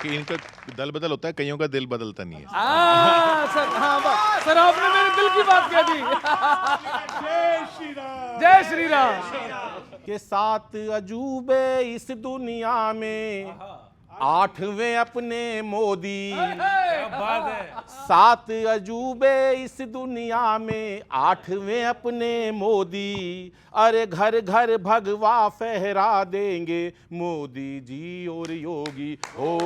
क्योंकि इनका दल बदल होता है, कईयों का दिल बदलता नहीं है। सर, हाँ सर, आपने मेरे दिल की बात कह दी। जय श्री राम। जय श्री राम। के 7 अजूबे इस दुनिया में, 8वें अपने मोदी। 7 अजूबे इस दुनिया में, 8वें अपने मोदी। अरे घर घर भगवा फहरा देंगे मोदी जी और योगी। हो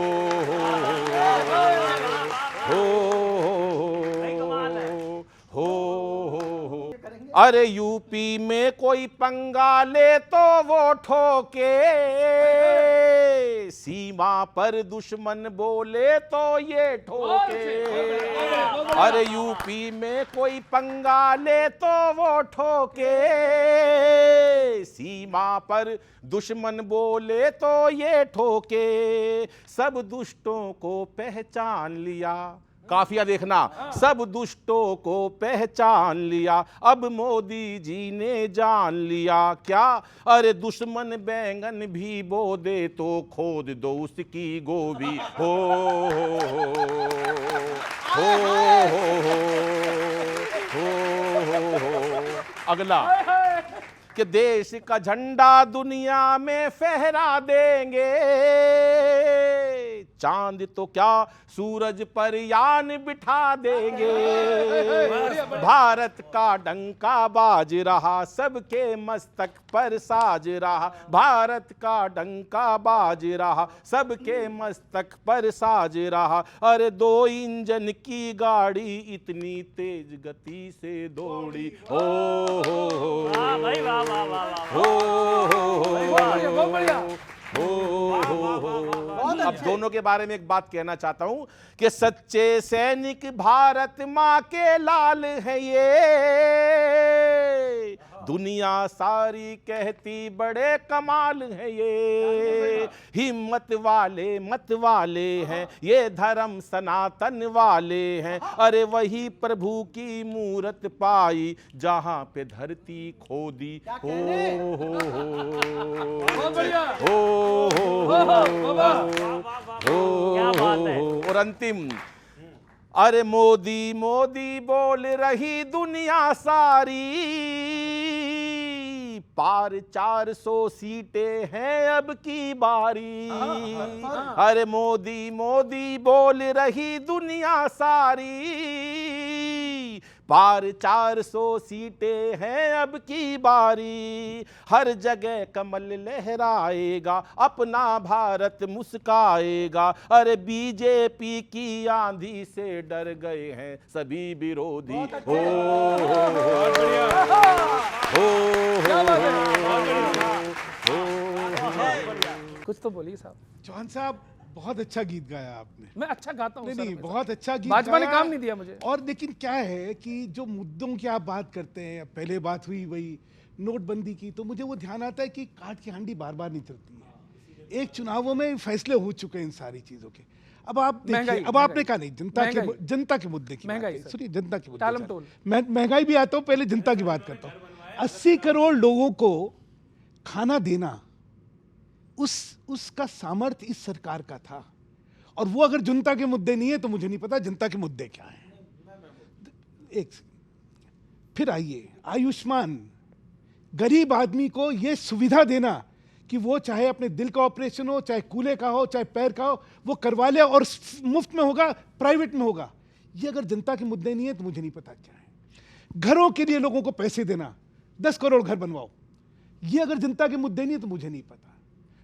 अरे यूपी में कोई पंगा ले तो वो ठोके, सीमा पर दुश्मन बोले तो ये ठोके। अरे यूपी में कोई पंगा ले तो वो ठोके, सीमा पर दुश्मन बोले तो ये ठोके। सब दुष्टों को पहचान लिया, काफिया देखना, सब दुष्टों को पहचान लिया। अब मोदी जी ने जान लिया क्या, अरे दुश्मन बैंगन भी बो दे तो खोद दो उसकी गोभी। हो अगला कि देश का झंडा दुनिया में फहरा देंगे, चांद तो क्या सूरज पर यान बिठा देंगे। भारत का डंका बाज रहा, सबके मस्तक पर साज रहा। भारत का डंका बाज रहा, सबके मस्तक पर साज रहा। अरे 2 इंजन की गाड़ी इतनी तेज गति से दौड़ी। हो अब दोनों के बारे में एक बात कहना चाहता हूं कि सच्चे सैनिक भारत मां के लाल है ये, दुनिया सारी कहती बड़े कमाल है ये। हिम्मत वाले मत वाले हैं ये, धर्म सनातन वाले हैं। अरे वही प्रभु की मूरत पाई जहां पे धरती खोदी। और अंतिम, अरे मोदी मोदी बोल रही दुनिया सारी, पार 400 सीटें हैं अब की बारी। अरे मोदी मोदी बोल रही दुनिया सारी, पार 400 सीटें हैं अब की बारी। हर जगह कमल लहराएगा, अपना भारत मुस्काएगा। अरे बीजेपी की आंधी से डर गए हैं सभी विरोधी। कुछ तो बोलिए साहब। चौहान साहब, बहुत अच्छा गीत गाया आपने। मैं अच्छा गाता हूँ नहीं, बहुत अच्छा गीत भाजपा ने गाया। काम नहीं दिया मुझे। और लेकिन क्या है कि जो मुद्दों की आप बात करते हैं, पहले बात हुई वही नोटबंदी की, तो मुझे वो ध्यान आता है कि काट की हांडी बार बार नहीं चलती है। एक चुनावों में फैसले हो चुके हैं इन सारी चीजों के। अब आप देखिए, अब आपने कहा नहीं, जनता के मुद्दे की महंगाई, सुनिए, जनता के टालम मुद्दे। टोल। मैं महंगाई भी आता हूँ, पहले जनता की बात करता हूँ। 80 करोड़ लोगों को खाना देना, उसका सामर्थ्य इस सरकार का था। और वो अगर जनता के मुद्दे नहीं है तो मुझे नहीं पता जनता के मुद्दे क्या हैं। एक फिर आइए, आयुष्मान, गरीब आदमी को ये सुविधा देना कि वो चाहे अपने दिल का ऑपरेशन हो, चाहे कूल्हे का हो, चाहे पैर का हो, वो करवा ले और मुफ्त में होगा, प्राइवेट में होगा। ये अगर जनता के मुद्दे नहीं है तो मुझे नहीं पता क्या है। घरों के लिए लोगों को पैसे देना, 10 करोड़ घर बनवाओ, ये अगर जनता के मुद्दे नहीं है तो मुझे नहीं पता।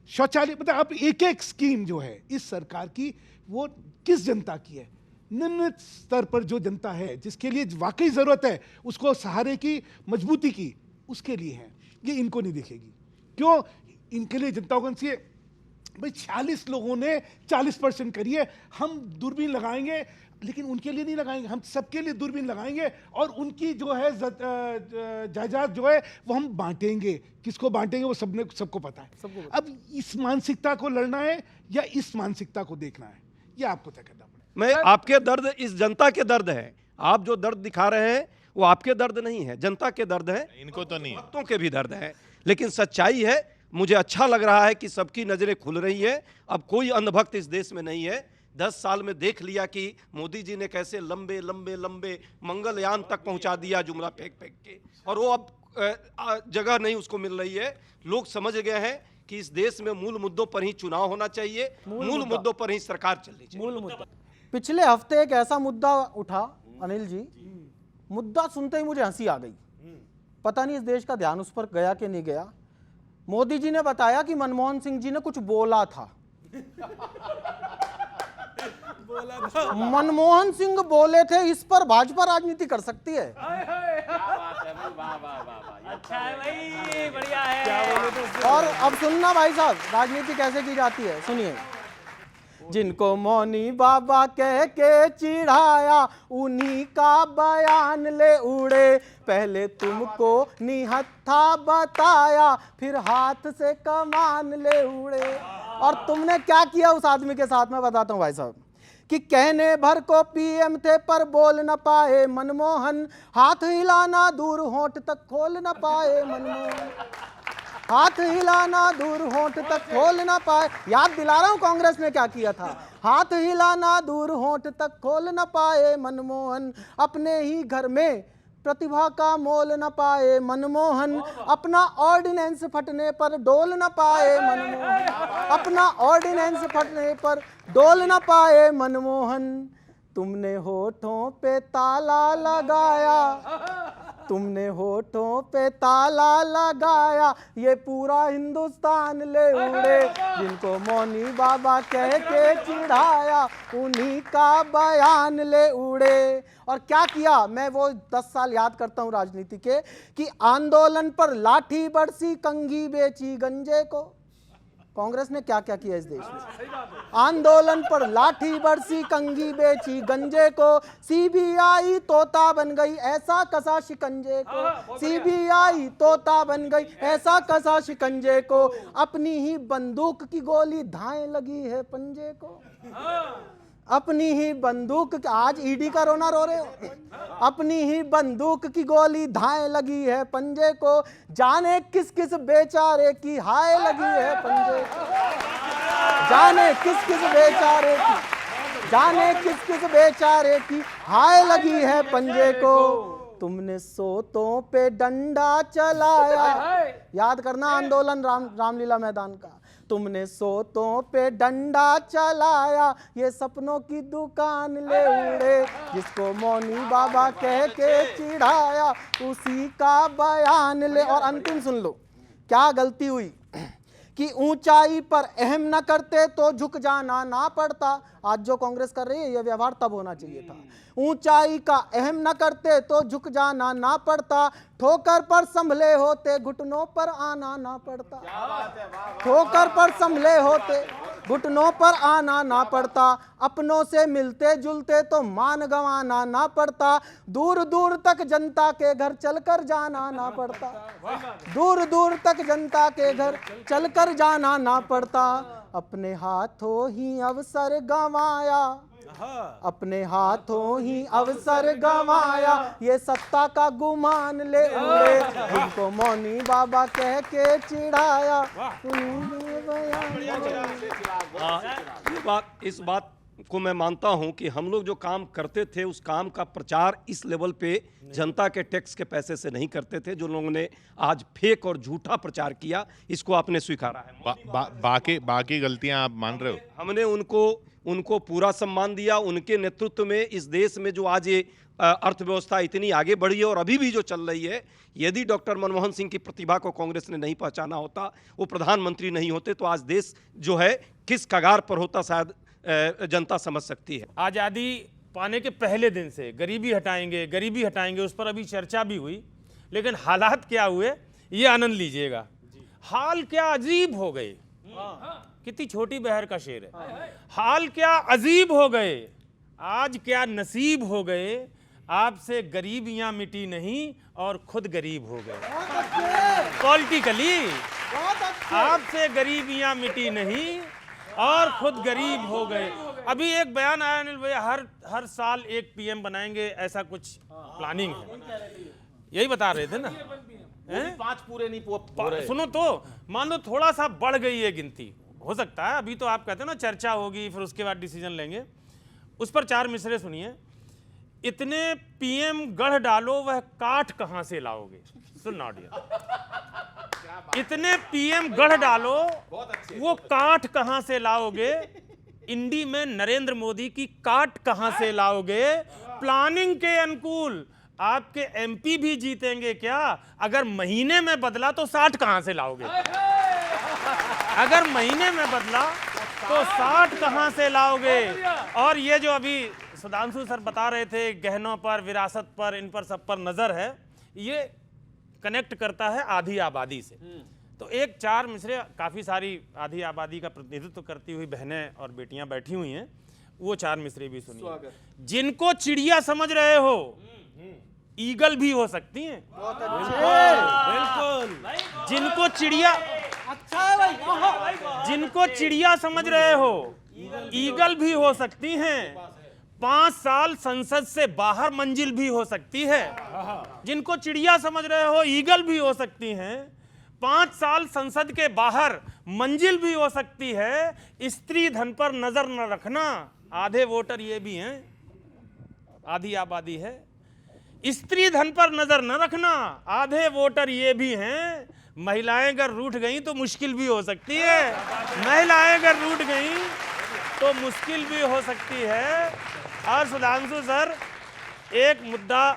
शौचालय, मतलब अब एक एक स्कीम जो है इस सरकार की, वो किस जनता की है? निम्न स्तर पर जो जनता है, जिसके लिए वाकई जरूरत है उसको सहारे की, मजबूती की, उसके लिए है। ये इनको नहीं दिखेगी। क्यों? इनके लिए जनता कौन सी है भाई? 46 लोगों ने 40% करी है। हम दूरबीन लगाएंगे, लेकिन उनके लिए नहीं लगाएंगे, हम सबके लिए दूरबीन लगाएंगे। और उनकी जो है जायदाद जो है वो हम बांटेंगे। किसको बांटेंगे वो सबको पता है। अब इस मानसिकता को लड़ना है या इस मानसिकता को देखना है, ये आपको तय करना पड़ेगा। मैं आपके दर्द इस जनता के दर्द है। आप जो दर्द दिखा रहे हैं वो आपके दर्द नहीं है, जनता के दर्द है। इनको तो नहीं, भक्तों के भी दर्द है। लेकिन सच्चाई है मुझे अच्छा लग रहा है कि सबकी नज़रें खुल रही है। अब कोई अंधभक्त इस देश में नहीं है। 10 साल में देख लिया कि मोदी जी ने कैसे लंबे लंबे लंबे मंगलयान तक पहुंचा दिया जुमला फेंक फेंक के, और वो अब जगह नहीं उसको मिल रही है। लोग समझ गए हैं कि इस देश में मूल मुद्दों पर ही चुनाव होना चाहिए, मूल मुद्दों पर ही सरकार चलनी चाहिए। मूल मुद्दा। पिछले हफ्ते एक ऐसा मुद्दा उठा अनिल जी, मुद्दा सुनते ही मुझे हंसी आ गई। पता नहीं इस देश का ध्यान उस पर गया कि नहीं गया। मोदी जी ने बताया कि मनमोहन सिंह जी ने कुछ बोला था। मनमोहन सिंह बोले थे, इस पर भाजपा राजनीति कर सकती है। अच्छा है भाई, बढ़िया है। और अब सुनना भाई साहब, राजनीति कैसे की जाती है, सुनिए। जिनको मौनी बाबा कह के चिढ़ाया, उन्हीं का बयान ले उड़े। पहले तुमको निहत्था बताया, फिर हाथ से कमान ले उड़े। और तुमने क्या किया उस आदमी के साथ, मैं बताता हूं भाई साहब। कि कहने भर को पीएम थे पर बोल न पाए मनमोहन, हाथ हिलाना दूर होंठ तक खोल न पाए मनमोहन, हाथ हिलाना दूर होंठ तक खोल ना पाए। याद दिला रहा हूं कांग्रेस ने क्या किया था। हाथ हिलाना दूर होंठ तक खोल ना पाए मनमोहन, अपने ही घर में प्रतिभा का मोल न पाए मनमोहन, अपना ऑर्डिनेंस फटने पर डोल न पाए मनमोहन, अपना ऑर्डिनेंस फटने पर डोल न पाए मनमोहन। तुमने होठों पे ताला लगाया, तुमने होठों पे ताला लगाया, ये पूरा हिंदुस्तान ले उड़े। जिनको मौनी बाबा कह के चिढ़ाया, उन्हीं का बयान ले उड़े। और क्या किया, मैं वो 10 साल याद करता हूं राजनीति के, कि आंदोलन पर लाठी बरसी, कंघी बेची गंजे को। कांग्रेस ने क्या क्या किया इस देश में। आंदोलन पर लाठी बरसी, कंघी बेची गंजे को। सीबीआई तोता बन गई, ऐसा कसा शिकंजे को। सीबीआई तोता बन गई, ऐसा कसा शिकंजे को। अपनी ही बंदूक की गोली धाएं लगी है पंजे को। अपनी ही बंदूक, आज ईडी का रोना रो रहे हो। अपनी ही बंदूक की गोली धाएं लगी है पंजे को। जाने किस किस बेचारे की हाय लगी है पंजे को। जाने किस किस बेचारे की, जाने किस किस बेचारे की हाय लगी है पंजे को। तुमने सोतों पे डंडा चलाया, याद करना आंदोलन रामलीला मैदान का। तुमने सोतों पे डंडा चलाया, ये सपनों की दुकान ले उड़े। जिसको मौनी बाबा कह के चिढ़ाया, उसी का बयान ले। और अंतिम सुन लो, क्या गलती हुई कि ऊंचाई पर अहम न करते तो झुक जाना ना पड़ता। आज जो कांग्रेस कर रही है, ये व्यवहार तब होना चाहिए था। ऊंचाई का अहम न करते तो झुक जाना ना पड़ता। ठोकर पर संभले होते, घुटनों पर आना ना पड़ता। ठोकर पर संभले होते, घुटनों पर आना ना पड़ता। अपनों से मिलते जुलते तो मान गंवाना ना पड़ता। दूर दूर तक जनता के घर चलकर जाना ना पड़ता। दूर दूर तक जनता के घर चलकर जाना ना पड़ता। अपने हाथों ही अवसर गंवाया, अपने हाथों ही अवसर गंवाया, ये सत्ता का गुमान ले उड़े। जिनको मौनी बाबा कह के चिढ़ाया, इस बात को मैं मानता हूं कि हम लोग जो काम करते थे, उस काम का प्रचार इस लेवल पे जनता के टैक्स के पैसे से नहीं करते थे। जो लोगों ने आज फेक और झूठा प्रचार किया, इसको आपने स्वीकारा है। बाकी गलतियां आप मान रहे हो। हमने उनको पूरा सम्मान दिया। उनके नेतृत्व में इस देश में जो आज ये अर्थव्यवस्था इतनी आगे बढ़ी है और अभी भी जो चल रही है, यदि डॉक्टर मनमोहन सिंह की प्रतिभा को कांग्रेस ने नहीं पहचाना होता, वो प्रधानमंत्री नहीं होते, तो आज देश जो है किस कगार पर होता, शायद जनता समझ सकती है। आज़ादी पाने के पहले दिन से गरीबी हटाएंगे, उस पर अभी चर्चा भी हुई। लेकिन हालात क्या हुए, ये आनंद लीजिएगा। हाल क्या अजीब हो गए। कितनी छोटी बहर का शेर है। हाल क्या अजीब हो गए, आज क्या नसीब हो गए। आपसे गरीबियां मिटी नहीं और खुद गरीब हो गए। पॉलिटिकली आपसे गरीबियां मिटी नहीं और खुद गरीब हो गए। अभी एक बयान आया अनिल भैया, हर साल एक पीएम बनाएंगे, ऐसा कुछ प्लानिंग है। यही बता रहे थे ना, हैं? 5 पूरे नहीं हो रहे। सुनो तो, मान लो थोड़ा सा बढ़ गई है गिनती, हो सकता है, अभी तो आप कहते हो ना चर्चा होगी फिर उसके बाद डिसीजन लेंगे, उस पर 4 मिसरे सुनिए। इतने पीएम गढ़ डालो वह काठ कहां से लाओगे, सुन ऑडियो, इतने पीएम गढ़ डालो वो काठ कहां से लाओगे, इंडी में नरेंद्र मोदी की काट कहां से लाओगे, प्लानिंग के अनुकूल आपके एमपी भी जीतेंगे क्या, अगर महीने में बदला तो 60 कहां से लाओगे, अगर महीने में बदला तो 60 कहां से लाओगे। और ये जो अभी सुधांशु सर बता रहे थे गहनों पर, विरासत पर, इन पर सब पर नजर है, ये कनेक्ट करता है आधी आबादी से। तो एक 4 मिसरे, काफी सारी आधी आबादी का प्रतिनिधित्व करती हुई बहनें और बेटियां बैठी हुई हैं, वो 4 मिसरे भी सुनिए। जिनको चिड़िया समझ रहे हो, ईगल भी हो सकती हैं। बहुत अच्छे, बिल्कुल। जिनको चिड़िया, अच्छा है भाई, जिनको चिड़िया समझ रहे हो, ईगल भी हो सकती हैं। 5 साल संसद से बाहर मंजिल भी हो सकती है। जिनको चिड़िया समझ रहे हो, ईगल भी हो सकती हैं। 5 साल संसद के बाहर मंजिल भी हो सकती है। स्त्री धन पर नजर न रखना, आधे वोटर ये भी हैं, आधी आबादी है। स्त्री धन पर नजर न रखना, आधे वोटर ये भी हैं। महिलाएं अगर रूठ गई तो मुश्किल भी हो सकती है, महिलाएं अगर रूठ गई तो मुश्किल भी हो सकती है। और सुधांशु सर, एक मुद्दा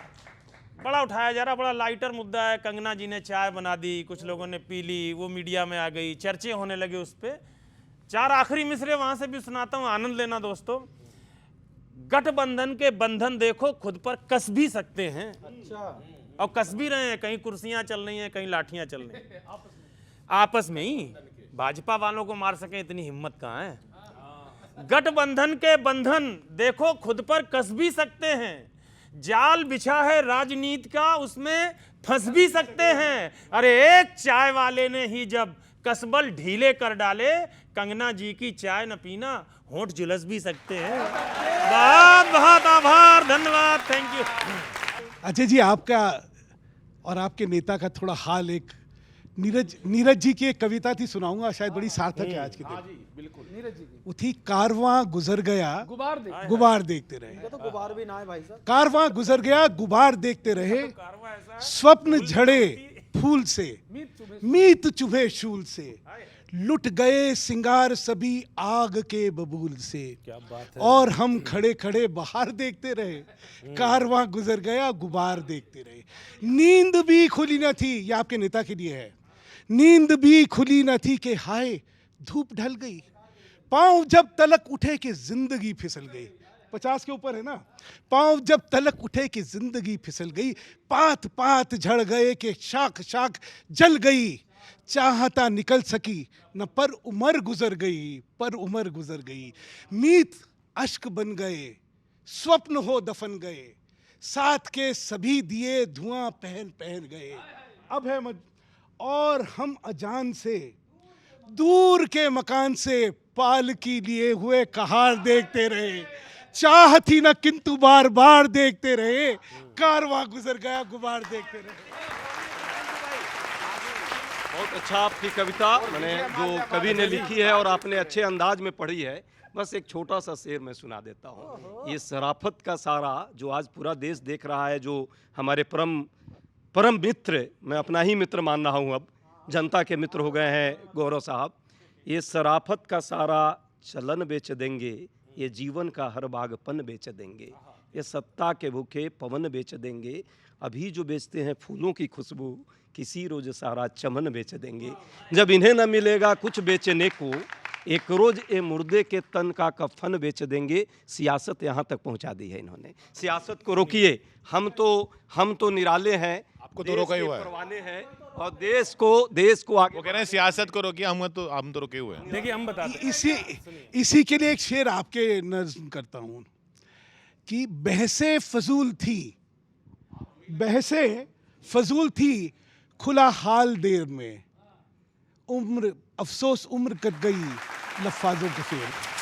बड़ा उठाया जा रहा, बड़ा लाइटर मुद्दा है, कंगना जी ने चाय बना दी, कुछ लोगों ने पी ली, वो मीडिया में आ गई, चर्चे होने लगे उस पर। 4 आखिरी मिसरे वहां से भी सुनाता हूं, आनंद लेना दोस्तों। गठबंधन के बंधन देखो खुद पर कस भी सकते हैं, अच्छा, और कस भी रहे हैं, कहीं कुर्सियां चल रही हैं, कहीं लाठियां चल रही हैं, आपस में ही। भाजपा वालों को मार सके इतनी हिम्मत कहां है। गठबंधन के बंधन देखो खुद पर कस भी सकते हैं, जाल बिछा है राजनीति का, उसमें फंस भी सकते हैं। अरे एक चाय वाले ने ही जब कसबल ढीले कर डाले, कंगना जी की चाय न पीना, होंठ झुलस भी सकते हैं। बहुत बहुत आभार, धन्यवाद, थैंक यू। अजय जी, आपका और आपके नेता का थोड़ा हाल, एक नीरज जी की एक कविता थी, सुनाऊंगा, शायद बड़ी सार्थक है आज के दिन। नीरज जी की वो थी, कारवां गुजर गया गुबार देख, गुबार देखते रहे। ये तो गुबार भी ना है भाई साहब। कारवां गुजर गया गुबार देखते रहे, स्वप्न झड़े फूल से, मीत चुभे शूल से, लुट गए सिंगार सभी आग के बबूल से। क्या बात है। और हम खड़े खड़े बाहर देखते रहे, कारवां गुजर गया गुबार देखते रहे। नींद भी खुली न थी, ये आपके नेता के लिए है, नींद भी खुली न थी कि हाय धूप ढल गई, पांव जब तलक उठे कि जिंदगी फिसल गई। 50 के ऊपर है ना। पांव जब तलक उठे कि जिंदगी फिसल गई, पात पात झड़ गए कि शाख शाख जल गई, चाहता निकल सकी न पर उम्र गुजर गई, पर उम्र गुजर गई। मीत अश्क बन गए, स्वप्न हो दफन गए, साथ के सभी दिए धुआं पहन पहन गए। अब है और हम अजान से दूर के मकान से पालकी लिए हुए कहार देखते रहे, चाह थी न किंतु बार बार देखते रहे, कारवां गुजर गया गुबार देखते रहे। बहुत अच्छा आपकी कविता, मैंने जो कवि ने लिखी है और आपने अच्छे अंदाज में पढ़ी है। बस एक छोटा सा शेर मैं सुना देता हूँ। ये शराफत का सारा जो आज पूरा देश देख रहा है, जो हमारे परम मित्र, मैं अपना ही मित्र मान रहा हूँ, अब जनता के मित्र हो गए हैं गौरव साहब। ये शराफत का सारा चलन बेच देंगे, ये जीवन का हर बागपन बेच देंगे, ये सत्ता के भूखे पवन बेच देंगे, अभी जो बेचते हैं फूलों की खुशबू, किसी रोज सारा चमन बेच देंगे। जब इन्हें न मिलेगा कुछ बेचने को, एक रोज ये मुर्दे के तन का कफन बेच देंगे। सियासत यहाँ तक पहुँचा दी है इन्होंने। सियासत को रोकिए, हम तो निराले हैं, आपको तो रोका ही हुआ है। परवाने हैं और देश को आगे। वो कह रहे हैं सियासत को रोकिए, हम तो रुके हुए हैं। देखिए हम बताते इसी के लिए एक शेर आपके नज़्म करता हूं कि बहसे फजूल थी खुला हाल देर में, उम्र अफसोस उम्र कट गई लफ्ज़ों के फेर।